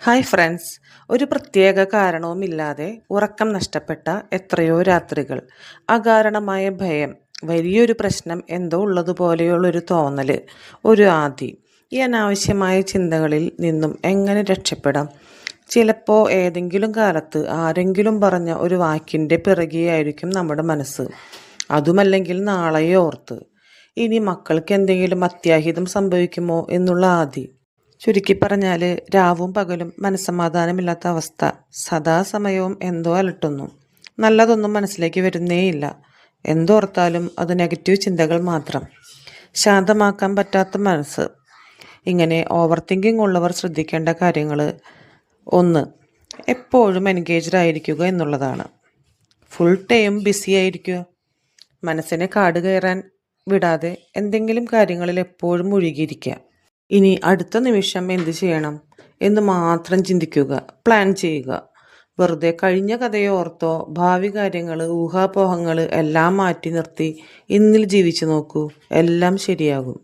Hi friends, ഒരു പ്രത്യേക കാരണവുമില്ലാതെ ഉറക്കം നഷ്ടപ്പെട്ട എത്രയോ രാത്രികൾ, അകാരണമായ ഭയം, വലിയൊരു പ്രശ്നം എന്തോ ഉള്ളതുപോലെയുള്ളൊരു തോന്നൽ, ഒരു ആദി. ഈ അനാവശ്യമായ ചിന്തകളിൽ നിന്നും എങ്ങനെ രക്ഷപ്പെടാം? ചിലപ്പോൾ ഏതെങ്കിലും കാലത്ത് ആരെങ്കിലും പറഞ്ഞ ഒരു വാക്കിൻ്റെ പിറകെയായിരിക്കും നമ്മുടെ മനസ്സ്. അതുമല്ലെങ്കിൽ നാളെയെ ഓർത്ത് ഇനി മക്കൾക്ക് എന്തെങ്കിലും അത്യാഹിതം സംഭവിക്കുമോ എന്നുള്ള ആദി. ചുരുക്കി പറഞ്ഞാൽ രാവും പകലും മനസ്സമാധാനമില്ലാത്ത അവസ്ഥ. സദാസമയവും എന്തോ അലട്ടുന്നു. നല്ലതൊന്നും മനസ്സിലേക്ക് വരുന്നേയില്ല. എന്തോർത്താലും അത് നെഗറ്റീവ് ചിന്തകൾ മാത്രം. ശാന്തമാക്കാൻ പറ്റാത്ത മനസ്സ്. ഇങ്ങനെ ഓവർ തിങ്കിങ് ഉള്ളവർ ശ്രദ്ധിക്കേണ്ട കാര്യങ്ങൾ: 1. എപ്പോഴും എൻഗേജ്ഡ് ആയിരിക്കുക എന്നുള്ളതാണ്. ഫുൾ ടൈം ബിസി ആയിരിക്കുക. മനസ്സിനെ കാട് കയറാൻ വിടാതെ എന്തെങ്കിലും കാര്യങ്ങളിൽ എപ്പോഴും മുഴുകിയിരിക്കുക. ഇനി അടുത്ത നിമിഷം എന്ത് ചെയ്യണം എന്ന് മാത്രം ചിന്തിക്കുക, പ്ലാൻ ചെയ്യുക. വെറുതെ കഴിഞ്ഞ കഥയോ ഓർത്തോ ഭാവി കാര്യങ്ങൾ, ഊഹാപോഹങ്ങൾ എല്ലാം മാറ്റി നിർത്തി ഇന്നിൽ ജീവിച്ചു നോക്കൂ. എല്ലാം ശരിയാകും.